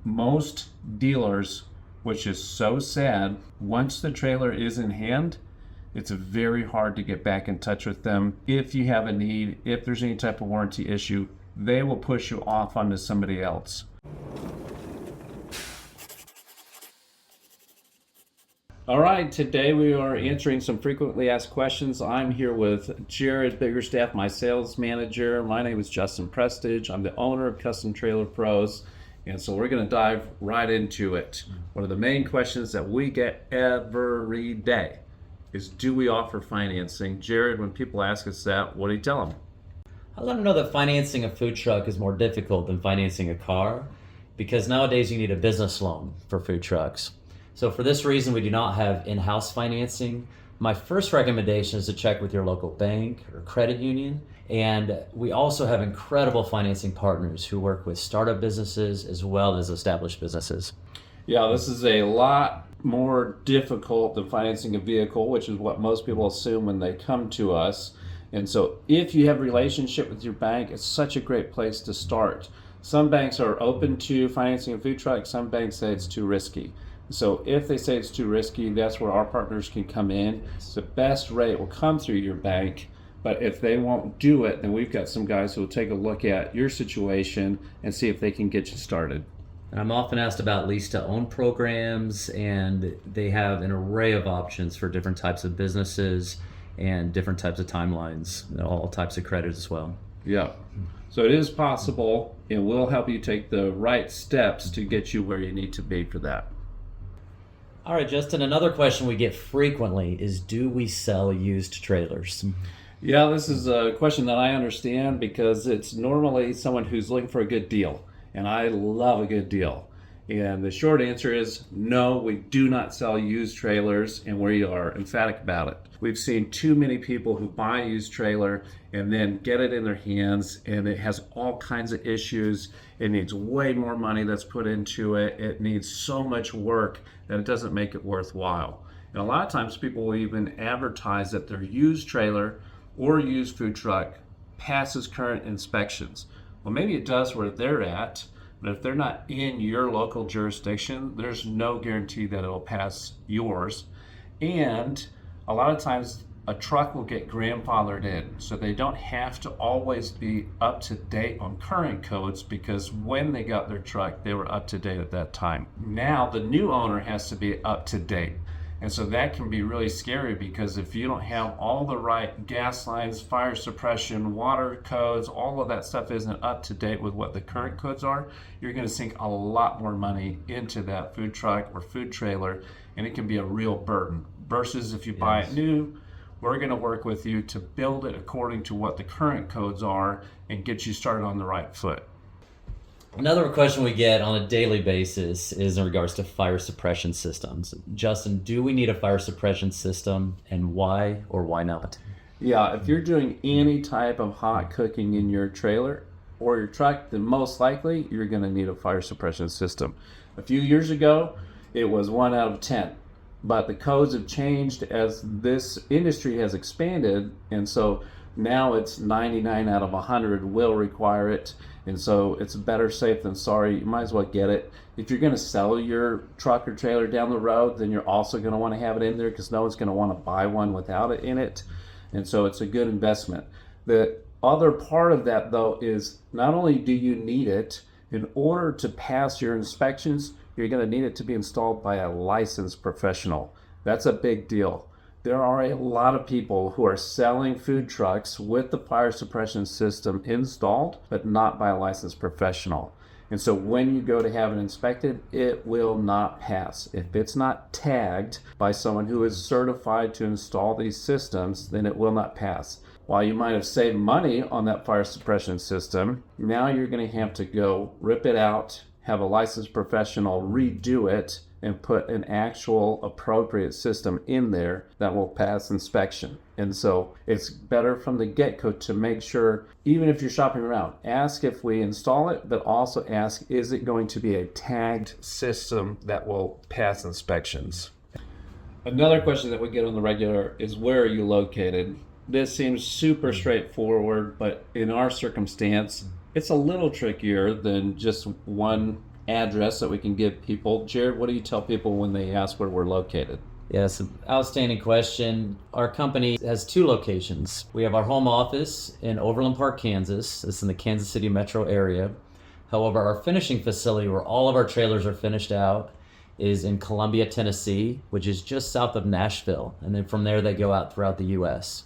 Most dealers, which is so sad, once the trailer is in hand, it's very hard to get back in touch with them. If you have a need, if there's any type of warranty issue, they will push you off onto somebody else. All right, today we are answering some frequently asked questions. I'm here with Jared Biggerstaff, my sales manager. My name is Justin Prestige. I'm the owner of Custom Trailer Pros. And so we're going to dive right into it. One of the main questions that we get every day is, do we offer financing? Jared, when people ask us that, what do you tell them? I let them know that financing a food truck is more difficult than financing a car, because nowadays you need a business loan for food trucks. So for this reason, we do not have in-house financing. My first recommendation is to check with your local bank or credit union. And we also have incredible financing partners who work with startup businesses as well as established businesses. Yeah, this is a lot more difficult than financing a vehicle, which is what most people assume when they come to us. And so if you have a relationship with your bank, it's such a great place to start. Some banks are open to financing a food truck. Some banks say it's too risky. So if they say it's too risky, that's where our partners can come in. The best rate will come through your bank, but if they won't do it, then we've got some guys who will take a look at your situation and see if they can get you started. And I'm often asked about lease-to-own programs, and they have an array of options for different types of businesses and different types of timelines, all types of credit as well. Yeah. So it is possible, and we'll help you take the right steps to get you where you need to be for that. All right, Justin, another question we get frequently is, do we sell used trailers? Yeah, this is a question that I understand because it's normally someone who's looking for a good deal, and I love a good deal. And the short answer is no, we do not sell used trailers, and we are emphatic about it. We've seen too many people who buy a used trailer and then get it in their hands, and it has all kinds of issues. It needs way more money that's put into it. It needs so much work that it doesn't make it worthwhile. And a lot of times people will even advertise that their used trailer or used food truck passes current inspections. Well, maybe it does where they're at, but if they're not in your local jurisdiction, there's no guarantee that it'll pass yours. And a lot of times a truck will get grandfathered in, so they don't have to always be up to date on current codes, because when they got their truck, they were up to date at that time. Now the new owner has to be up to date. And so that can be really scary, because if you don't have all the right gas lines, fire suppression, water codes, all of that stuff isn't up to date with what the current codes are, you're going to sink a lot more money into that food truck or food trailer, and it can be a real burden. Versus if you buy it new, we're going to work with you to build it according to what the current codes are and get you started on the right foot. Another question we get on a daily basis is in regards to fire suppression systems. Justin, do we need a fire suppression system, and why or why not? Yeah, if you're doing any type of hot cooking in your trailer or your truck, then most likely you're going to need a fire suppression system. A few years ago, it was 1 out of 10. But the codes have changed as this industry has expanded, and so now it's 99 out of 100 will require it. And so it's better safe than sorry. You might as well get it. If you're going to sell your truck or trailer down the road, then you're also going to want to have it in there, because no one's going to want to buy one without it in it. And so it's a good investment. The other part of that, though, is not only do you need it, in order to pass your inspections, you're going to need it to be installed by a licensed professional. That's a big deal. There are a lot of people who are selling food trucks with the fire suppression system installed, but not by a licensed professional. And so when you go to have it inspected, it will not pass. If it's not tagged by someone who is certified to install these systems, then it will not pass. While you might have saved money on that fire suppression system, now you're going to have to go rip it out, have a licensed professional redo it, and put an actual appropriate system in there that will pass inspection. And so it's better from the get-go to make sure, even if you're shopping around, ask if we install it, but also ask, is it going to be a tagged system that will pass inspections? Another question that we get on the regular is, where are you located? This seems super straightforward, but in our circumstance, it's a little trickier than just one address that we can give people. Jared, what do you tell people when they ask where we're located? Yes, outstanding question. Our company has 2 locations. We have our home office in Overland Park, Kansas. It's in the Kansas City metro area. However, our finishing facility where all of our trailers are finished out is in Columbia, Tennessee, which is just south of Nashville. And then from there, they go out throughout the U.S.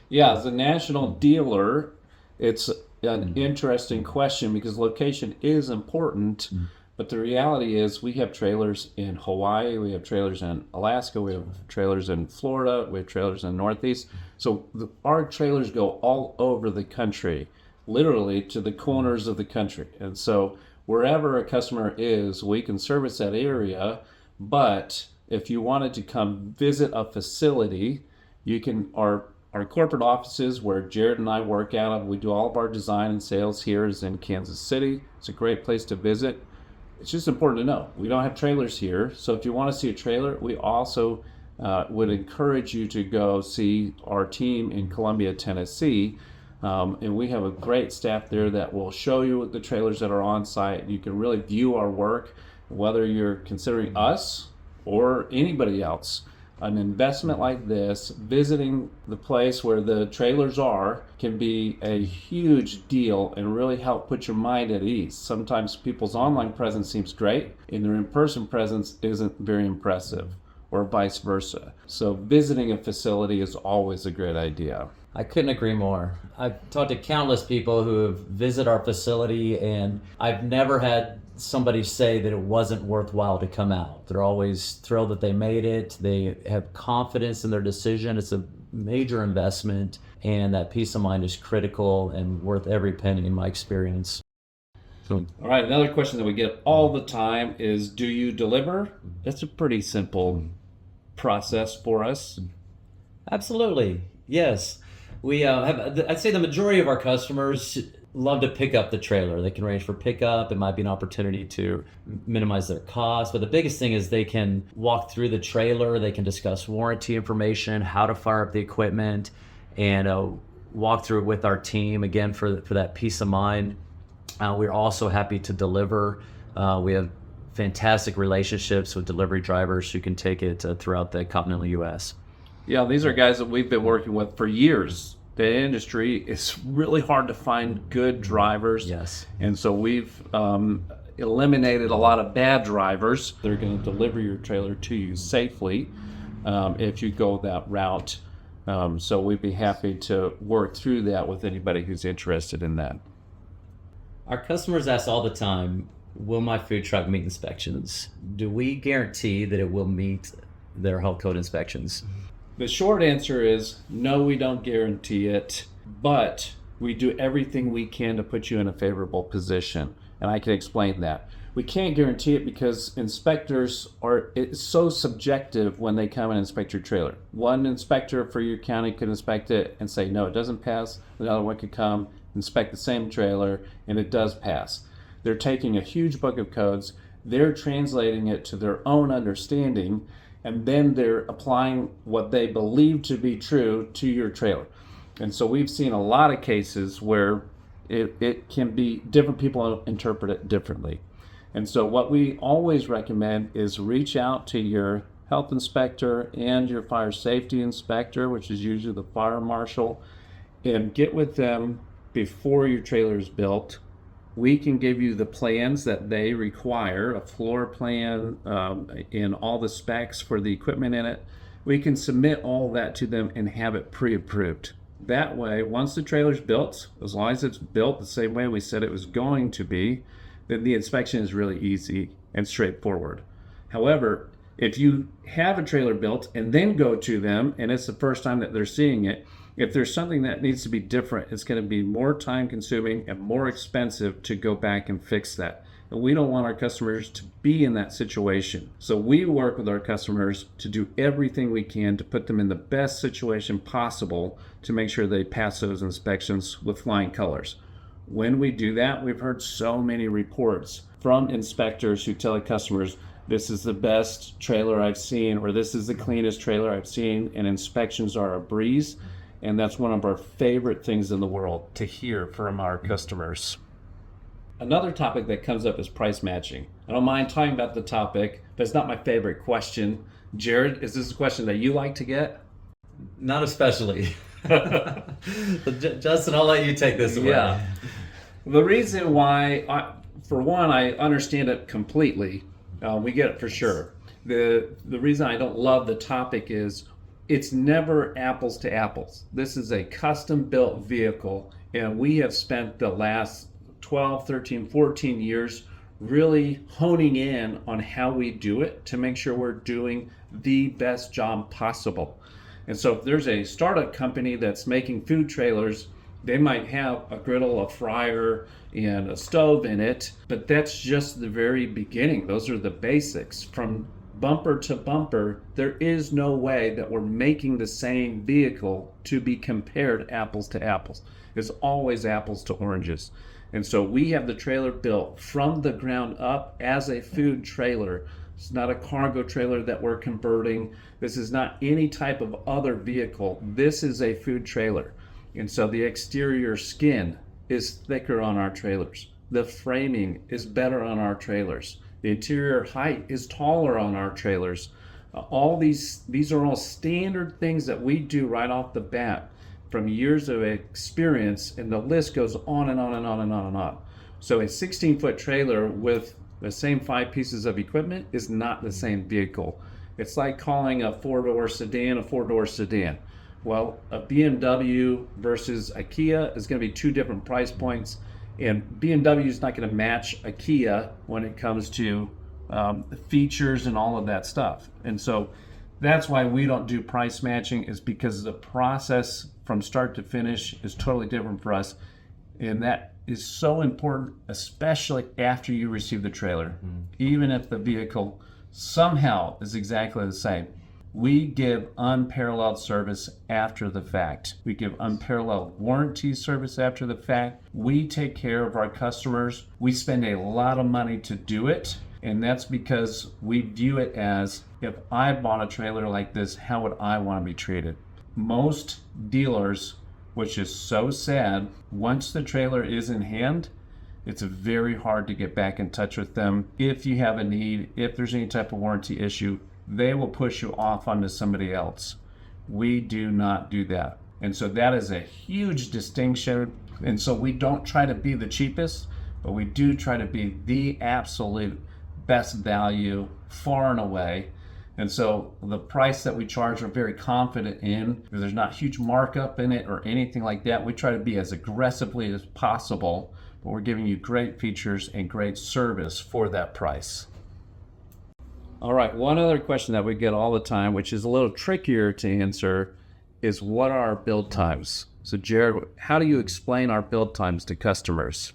Yeah, as a national dealer, it's an interesting question because location is important. But the reality is we have trailers in Hawaii, we have trailers in Alaska, we have trailers in Florida, we have trailers in the Northeast. So our trailers go all over the country, literally to the corners of the country. And so wherever a customer is, we can service that area. But if you wanted to come visit a facility, you can, our corporate offices where Jared and I work out of, we do all of our design and sales here, is in Kansas City. It's a great place to visit. It's just important to know we don't have trailers here. So if you want to see a trailer, we also would encourage you to go see our team in Columbia, Tennessee. And we have a great staff there that will show you the trailers that are on site. You can really view our work, whether you're considering us or anybody else. An investment like this, visiting the place where the trailers are, can be a huge deal and really help put your mind at ease. Sometimes people's online presence seems great and their in-person presence isn't very impressive, or vice versa. So visiting a facility is always a great idea. I couldn't agree more. I've talked to countless people who have visited our facility, and I've never had somebody say that it wasn't worthwhile to come out. They're always thrilled that they made it. They have confidence in their decision. It's a major investment, and that peace of mind is critical and worth every penny in my experience. All right, another question that we get all the time is, do you deliver? That's a pretty simple process for us. Absolutely, yes. We have, I'd say the majority of our customers love to pick up the trailer. They can arrange for pickup. It might be an opportunity to minimize their costs. But the biggest thing is they can walk through the trailer. They can discuss warranty information, how to fire up the equipment, and walk through it with our team, again, for that peace of mind. We're also happy to deliver. We have fantastic relationships with delivery drivers who can take it throughout the continental U.S. Yeah, these are guys that we've been working with for years. The industry is really hard to find good drivers. Yes. And so we've eliminated a lot of bad drivers. They're going to deliver your trailer to you safely if you go that route. So we'd be happy to work through that with anybody who's interested in that. Our customers ask all the time, will my food truck meet inspections? Do we guarantee that it will meet their health code inspections? The short answer is no, we don't guarantee it, but we do everything we can to put you in a favorable position. And I can explain that. We can't guarantee it because inspectors it's so subjective when they come and inspect your trailer. One inspector for your county could inspect it and say, no, it doesn't pass. Another one could come, inspect the same trailer, and it does pass. They're taking a huge book of codes, they're translating it to their own understanding, and then they're applying what they believe to be true to your trailer. And so we've seen a lot of cases where it can be different people interpret it differently. And so what we always recommend is reach out to your health inspector and your fire safety inspector, which is usually the fire marshal, and get with them before your trailer is built. We can give you the plans that they require, a floor plan, and all the specs for the equipment in it. We can submit all that to them and have it pre-approved. That way, once the trailer's built, as long as it's built the same way we said it was going to be, then the inspection is really easy and straightforward. However, if you have a trailer built and then go to them and it's the first time that they're seeing it, if there's something that needs to be different, it's going to be more time consuming and more expensive to go back and fix that. And we don't want our customers to be in that situation. So we work with our customers to do everything we can to put them in the best situation possible to make sure they pass those inspections with flying colors. When we do that, we've heard so many reports from inspectors who tell the customers, this is the best trailer I've seen, or this is the cleanest trailer I've seen, and inspections are a breeze. And that's one of our favorite things in the world to hear from our customers. Another topic that comes up is price matching. I don't mind talking about the topic, but it's not my favorite question. Jared, is this a question that you like to get? Not especially. Justin, I'll let you take this away. Yeah. The reason why, for one, I understand it completely. We get it for sure. The reason I don't love the topic is it's never apples to apples. This is a custom built vehicle, and we have spent the last 12, 13, 14 years really honing in on how we do it to make sure we're doing the best job possible. And so if there's a startup company that's making food trailers, they might have a griddle, a fryer, and a stove in it, but that's just the very beginning. Those are the basics. From bumper to bumper, there is no way that we're making the same vehicle to be compared apples to apples. It's always apples to oranges. And so we have the trailer built from the ground up as a food trailer. It's not a cargo trailer that we're converting. This is not any type of other vehicle. This is a food trailer. And so the exterior skin is thicker on our trailers. The framing is better on our trailers. The interior height is taller on our trailers. All these are all standard things that we do right off the bat from years of experience, and the list goes on and on and on and on and on. So a 16-foot trailer with the same 5 pieces of equipment is not the same vehicle. It's like calling a 4-door sedan a 4-door sedan. Well, a BMW versus a Kia is going to be 2 different price points, and BMW is not going to match a Kia when it comes to features and all of that stuff. And so that's why we don't do price matching, is because the process from start to finish is totally different for us. And that is so important, especially after you receive the trailer. Even if the vehicle somehow is exactly the same, we give unparalleled service after the fact. We give unparalleled warranty service after the fact. We take care of our customers. We spend a lot of money to do it. And that's because we view it as, if I bought a trailer like this, how would I want to be treated? Most dealers, which is so sad, once the trailer is in hand, it's very hard to get back in touch with them. If you have a need, if there's any type of warranty issue, they will push you off onto somebody else. We do not do that. And so that is a huge distinction. And so we don't try to be the cheapest, but we do try to be the absolute best value far and away. And so the price that we charge, we're very confident in. There's not huge markup in it or anything like that. We try to be as aggressively as possible, but we're giving you great features and great service for that price. All right, one other question that we get all the time, which is a little trickier to answer, is what are our build times? So Jared, how do you explain our build times to customers?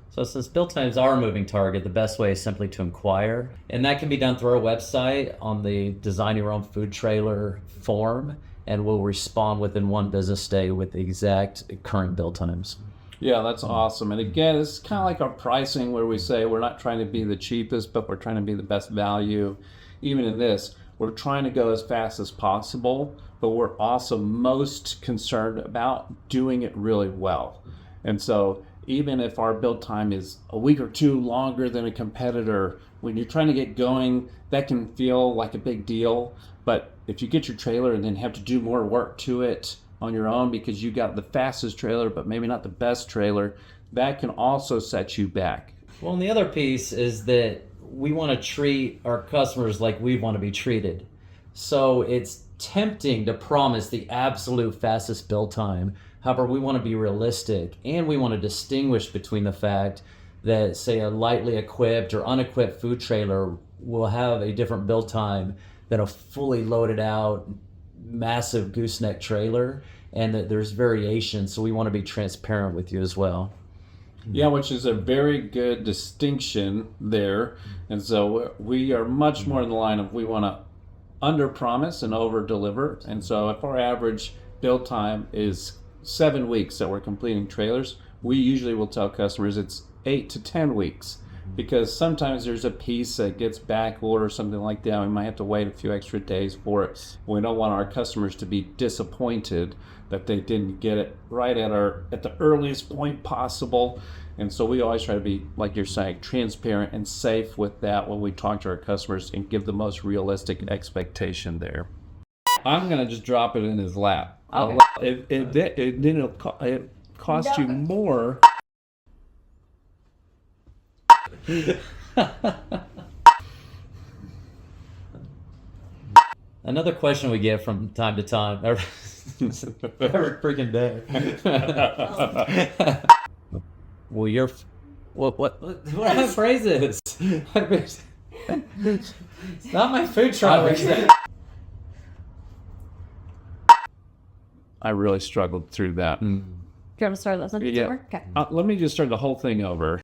So since build times are a moving target, the best way is simply to inquire. And that can be done through our website on the Design Your Own Food Trailer form, and we'll respond within 1 business day with the exact current build times. Yeah, that's awesome. And again, it's kind of like our pricing, where we say we're not trying to be the cheapest, but we're trying to be the best value. Even in this, we're trying to go as fast as possible, but we're also most concerned about doing it really well. And so even if our build time is a week or 2 longer than a competitor, when you're trying to get going, that can feel like a big deal. But if you get your trailer and then have to do more work to it on your own because you got the fastest trailer, but maybe not the best trailer, that can also set you back. Well, and the other piece is that we want to treat our customers like we want to be treated. So it's tempting to promise the absolute fastest build time. However, we want to be realistic, and we want to distinguish between the fact that, say, a lightly equipped or unequipped food trailer will have a different build time than a fully loaded out, massive gooseneck trailer, and that there's variation. So we want to be transparent with you as well. Yeah, which is a very good distinction there. And so we are much more in the line of we want to under promise and over deliver. And so if our average build time is 7 weeks that we're completing trailers, we usually will tell customers it's 8 to 10 weeks. because sometimes there's a piece that gets back ordered or something like that. We might have to wait a few extra days for it. We don't want our customers to be disappointed that they didn't get it right at the earliest point possible. And so we always try to be, like you're saying, transparent and safe with that when we talk to our customers and give the most realistic expectation there. I'm gonna just drop it in his lap. Okay. It cost you more. Another question we get from time to time, every freaking day. Well, you're. What kind of phrase is? It's not my food truck. I really struggled through that. Do you want to start listening Yeah. to her? Okay. Let me just start the whole thing over.